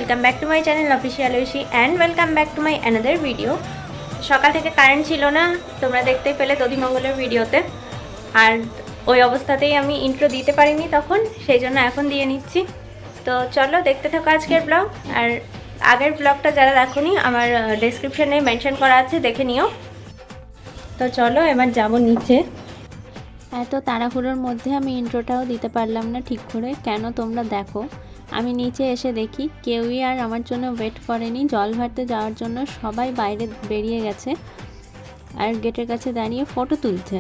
Welcome back to my channel official Oishi and welcome back to my another video. সকাল থেকে current ছিল না, তোমরা দেখতেই পেলে দধিমঙ্গলের ভিডিওতে। আর ওই অবস্থাতেই আমি ইন্ট্রো দিতে পারিনি তখন, সেই জন্য এখন দিয়ে নিচ্ছি। তো চলো দেখতে থাকো আজকের ব্লগ। আর আগের ব্লগটা যারা দেখোনি আমার ডেসক্রিপশানে মেনশন করা আছে, দেখে নিও। তো চলো এবার যাব নিচে। এত তাড়াহুড়োর মধ্যে আমি ইন্ট্রোটাও দিতে পারলাম না ঠিক করে, কেন তোমরা দেখো। আমি নিচে এসে দেখি কেউই আর আমার জন্য ওয়েট করেনি জল ভরতে যাওয়ার জন্য, সবাই বাইরে বেরিয়ে গেছে আর গেটের কাছে দাঁড়িয়ে ফটো তুলছে।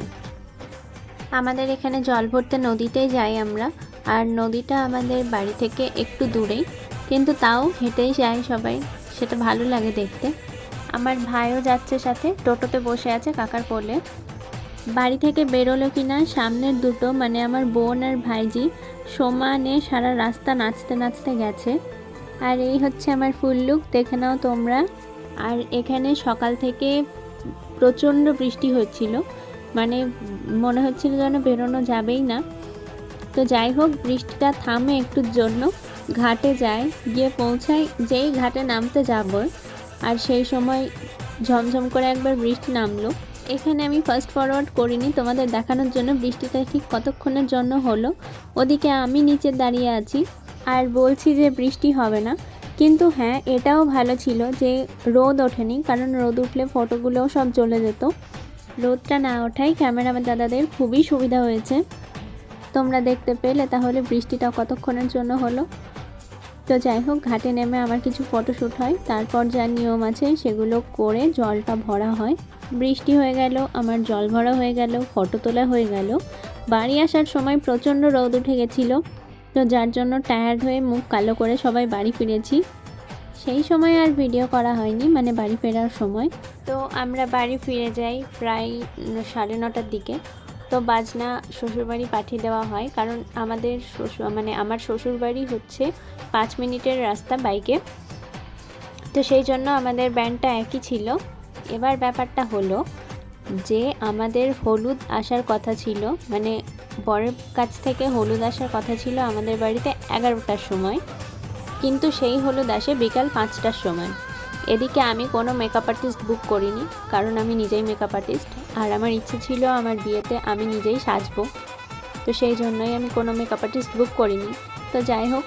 আমাদের এখানে জল ভরতে নদীতেই যাই আমরা, আর নদীটা আমাদের বাড়ি থেকে একটু দূরেই, কিন্তু তাও হেঁটেই যাই সবাই, সেটা ভালো লাগে দেখতে। আমার ভাইও যাচ্ছে সাথে, টোটোতে বসে আছে কাকার কোলে। বাড়ি থেকে বেরোলো কি না সামনের দুটো, মানে আমার বোন আর ভাইজি সমানে সারা রাস্তা নাচতে নাচতে গেছে। আর এই হচ্ছে আমার ফুল লুক, দেখে নাও তোমরা। আর এখানে সকাল থেকে প্রচণ্ড বৃষ্টি হচ্ছিল, মানে মনে হচ্ছিল যেন বেরোনো যাবেই না। তো যাই হোক, বৃষ্টিটা থামে একটুর জন্য, ঘাটে যাই, গিয়ে পৌঁছাই যেই ঘাটে নামতে যাব, আর সেই সময় ঝমঝম করে একবার বৃষ্টি নামলো। এখানে আমি ফাস্ট ফরওয়ার্ড করিনি তোমাদের দেখানোর জন্য বৃষ্টিটা ঠিক কতক্ষণের জন্য হলো। ওদিকে আমি নিচে দাঁড়িয়ে আছি আর বলছি যে বৃষ্টি হবে না, কিন্তু হ্যাঁ এটাও ভালো ছিল যে রোদ ওঠেনি, কারণ রোদ উঠলে ফটোগুলোও সব চলে যেত। রোদটা না ওঠাই ক্যামেরাম্যান দাদাদের খুবই সুবিধা হয়েছে। তোমরা দেখতে পেলে তাহলে বৃষ্টিটা কতক্ষণের জন্য হলো। তো যাই হোক, ঘাটে নেমে আমার কিছু ফটোশ্যুট হয়, তারপর যা নিয়ম আছে সেগুলো করে জলটা ভরা হয়। বৃষ্টি হয়ে গেল, আমার জল ভরা হয়ে গেল, ফটো তোলা হয়ে গেল। বাড়ি আসার সময় প্রচণ্ড রোদ উঠে গেছিলো, তো যার জন্য টায়ার্ড হয়ে মুখ কালো করে সবাই বাড়ি ফিরেছি। সেই সময় আর ভিডিও করা হয়নি, মানে বাড়ি ফেরার সময়। তো আমরা বাড়ি ফিরে যাই প্রায় 9:30টার দিকে। তো বাজনা শ্বশুরবাড়ি পাঠিয়ে দেওয়া হয়, কারণ আমাদের আমার শ্বশুরবাড়ি হচ্ছে 5 মিনিটের রাস্তা বাইকে। তো সেই জন্য আমাদের ব্যান্ডটা একই ছিল। এবার ব্যাপারটা হলো যে আমাদের হলুদ আসার কথা ছিল, মানে বরের কাছ থেকে হলুদ আসার কথা ছিল আমাদের বাড়িতে 11টার সময়, কিন্তু সেই হলুদ আসে বিকাল 5টার সময়। এদিকে আমি কোনো মেকআপ আর্টিস্ট বুক করিনি, কারণ আমি নিজেই মেকআপ আর্টিস্ট, আর আমার ইচ্ছে ছিল আমার বিয়েতে আমি নিজেই সাজবো। তো সেই জন্যই আমি কোনো মেকআপ আর্টিস্ট বুক করিনি। তো যাই হোক,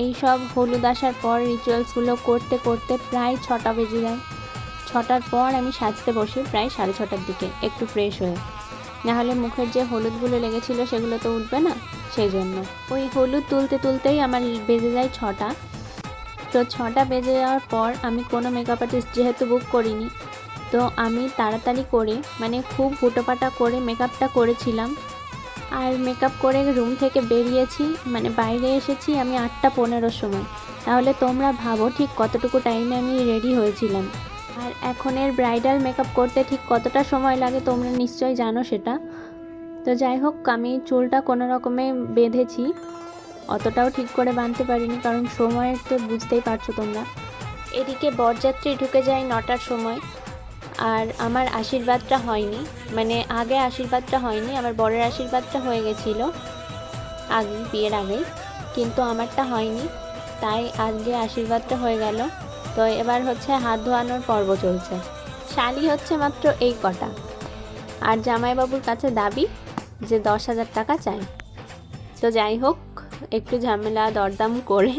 এই সব হলুদ আসার পর রিচুয়ালসগুলো করতে করতে প্রায় 6টা বেজে যায়। 6টার পর আমি সাজতে বসি প্রায় 6:30টার দিকে, একটু ফ্রেশ হয়ে, নাহলে মুখের যে হলুদগুলো লেগেছিল সেগুলো তো উঠবে না, সেই জন্য। ওই হলুদ তুলতে তুলতেই আমার বেজে যায় 6টা। তো 6টা বেজে যাওয়ার পর আমি কোনো মেকআপ আর্টিস্ট যেহেতু বুক করিনি, তো আমি তাড়াতাড়ি করে, মানে খুব হুটোপাটা করে মেকআপটা করেছিলাম। আর মেকআপ করে রুম থেকে বেরিয়েছি, মানে বাইরে এসেছি আমি 8:15 সময়। তাহলে তোমরা ভাবো ঠিক কতটুকু টাইমে আমি রেডি হয়েছিলাম। আর এখনের ব্রাইডাল মেকআপ করতে ঠিক কতটা সময় লাগে তোমরা নিশ্চয়ই জানো সেটা। তো যাই হোক, আমি চুলটা কোনো রকমে বেঁধেছি, অতটাও ঠিক করে বাঁধতে পারিনি, কারণ সময়ের তো বুঝতেই পারছো তোমরা। এদিকে বরযাত্রী ঢুকে যায় 9টার সময়, আর আমার আশীর্বাদটা হয়নি, মানে আগে আশীর্বাদটা হয়নি, আমার বরের আশীর্বাদটা হয়ে গেছিলো আগে, বিয়ের আগেই, কিন্তু আমারটা হয়নি, তাই আজকে আশীর্বাদটা হয়ে গেল। তো এবার হচ্ছে হাত ধোয়ানোর পর্ব চলছে। শালি হচ্ছে মাত্র এই কটা, আর জামাইবাবুর কাছে দাবি যে 10,000 টাকা চাই। তো যাই হোক, একটু দরদাম করে,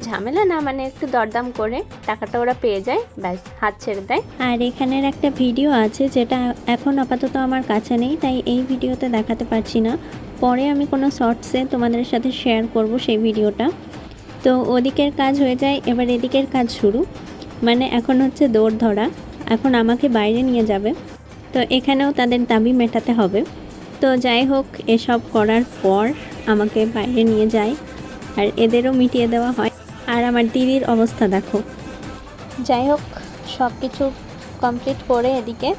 ঝামেলা না মানে একটু দরদাম করে টাকাটা ওরা পেয়ে যায়, ব্যাস হাত ছেড়ে দেয়। আর এখানের একটা ভিডিও আছে যেটা এখন আপাতত আমার কাছে নেই, তাই এই ভিডিওতে দেখাতে পারছি না, পরে আমি কোনো শর্টসে তোমাদের সাথে শেয়ার করব সেই ভিডিওটা। তো ওদিকের কাজ হয়ে যায়, এবার এদিকের কাজ শুরু, মানে এখন হচ্ছে দৌড় ধরা, এখন আমাকে বাইরে নিয়ে যাবে। তো এখানেও তাদের দাবি মেটাতে হবে। তো যাই হোক, এসব করার পর আমাকে বাইরে নিয়ে যায়, আর এদেরও মিটিয়ে দেওয়া হয়। আর আমার দিদির অবস্থা দেখো। যাই হোক, সব কিছু কমপ্লিট করে এদিকে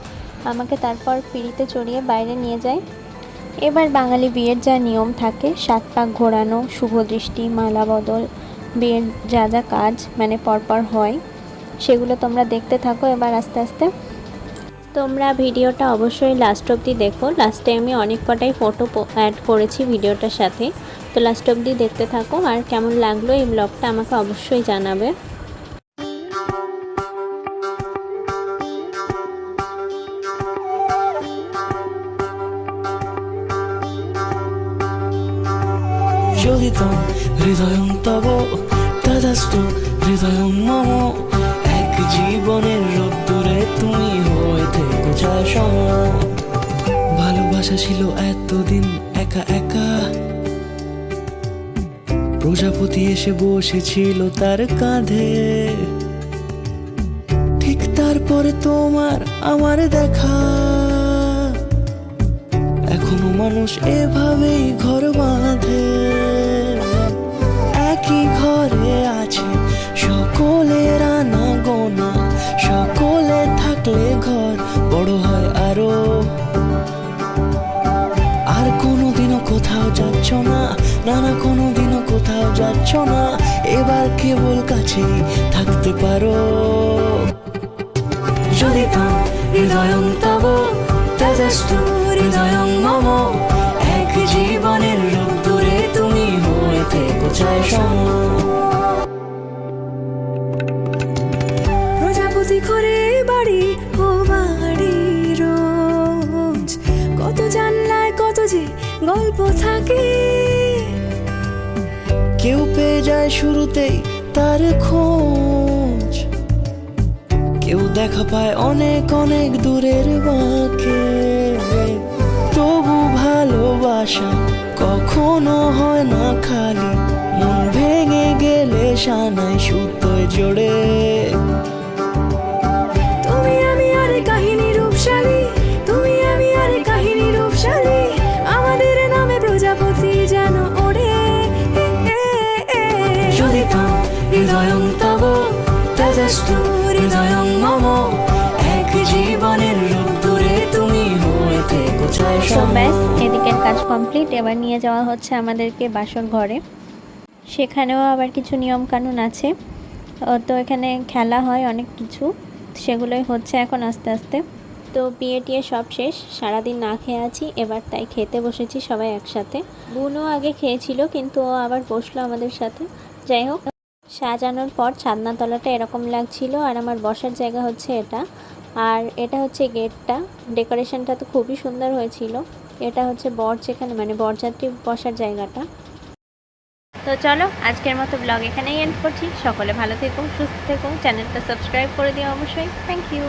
আমাকে তারপর পিঁড়িতে চড়িয়ে বাইরে নিয়ে যায়। এবার বাঙালি বিয়ের যা নিয়ম থাকে, 7 পাক ঘোরানো, শুভ দৃষ্টি, মালা বদল, বিয়ের যা যা কাজ মানে পরপর হয়, সেগুলো তোমরা দেখতে থাকো এবার আস্তে আস্তে। তোমরা ভিডিওটা অবশ্যই লাস্ট অবধি দেখো, লাস্টে আমি অনেক কটাই ফটো অ্যাড করেছি ভিডিওটার সাথে। তো লাস্ট অবধি দেখতে থাকো, আর কেমন লাগলো এই ব্লগটা আমাকে অবশ্যই জানাবে। শোধিতং হৃদয়ং তব তদাস্তু হৃদয়ং মম। এক জীবনের রোদ্দুরে তুমি হয়ে থেকো ছায়া সম। ভালোবাসা ছিল এতদিন একা একা, প্রজাপতি এসে বসেছিল তার কাঁধে। ঠিক তারপরে তোমার আমার দেখা, এখনো মানুষ এভাবেই ঘর বাঁধে। একই ঘরে আছে সকলের আনা গোনা, সকলে থাকলে ঘর বড় হয় আরো। আর কোনোদিনও কোথাও যাচ্ছ না, না না কোনোদিনও কোথাও যাচ্ছ না, এবার কেবল কাছেই থাকতে পারো। যদি তো হৃদয়ং তব তদাস্তু হৃদয়ং মম। এক জীবনের রোদ্দুরে তুমি হয়ে থেকো ছায়া সম। প্রজাপতি ঘরে বাড়ি ও বাড়ি রোজ, কত জানলায় কত যে গল্প থাকে। কেউ পেয়ে যায় শুরুতেই তার খোঁজ, কেউ দেখা পায় অনেক অনেক দূরের বাঁকে। তবু ভালোবাসা কখনো হয় না খালি, মন ভেঙে গেলে সানাই সুতোয় জোড়ে। তুমি আমি আরে কাহিনী রূপশালী, তুমি আমি আরে কাহিনী রূপশালী, আমাদের নামে প্রজাপতি যেন ওড়ে। শোধিতং হৃদয়ং তব তদাস্তু হৃদয়ং মম। এক জীবনের রোদ্দুরে তুমি হয়ে থেকো ছায়া তো সম। ব্যাস এদিকের কাজ কমপ্লিট। এবার নিয়ে যাওয়া হচ্ছে আমাদেরকে বাসর ঘরে। সেখানেও আবার কিছু নিয়ম কানুন আছে। তো এখানে খেলা হয় অনেক কিছু, সেগুলোই হচ্ছে এখন আস্তে আস্তে। তো বিয়ে টিয়ে সব শেষ, সারাদিন না খেয়ে আছি, এবার তাই খেতে বসেছি সবাই একসাথে। বোনও আগে খেয়েছিল কিন্তু ও আবার বসলো আমাদের সাথে। যাই হোক, সাজানোর পর ছাদনাতলাটা এরকম লাগছিল, আর আমার বসার জায়গা হচ্ছে এটা, আর এটা হচ্ছে গেটটা। ডেকোরেশনটা তো খুবই সুন্দর হয়েছিল। এটা হচ্ছে বর যেখানে মানে বরযাত্রী বসার জায়গাটা। তো চলো আজকের মতো ব্লগ এখানেই এন্ড করছি। সকলে ভালো থেকো, সুস্থ থেকো, চ্যানেলটা সাবস্ক্রাইব করে দিও অবশ্যই। Thank you.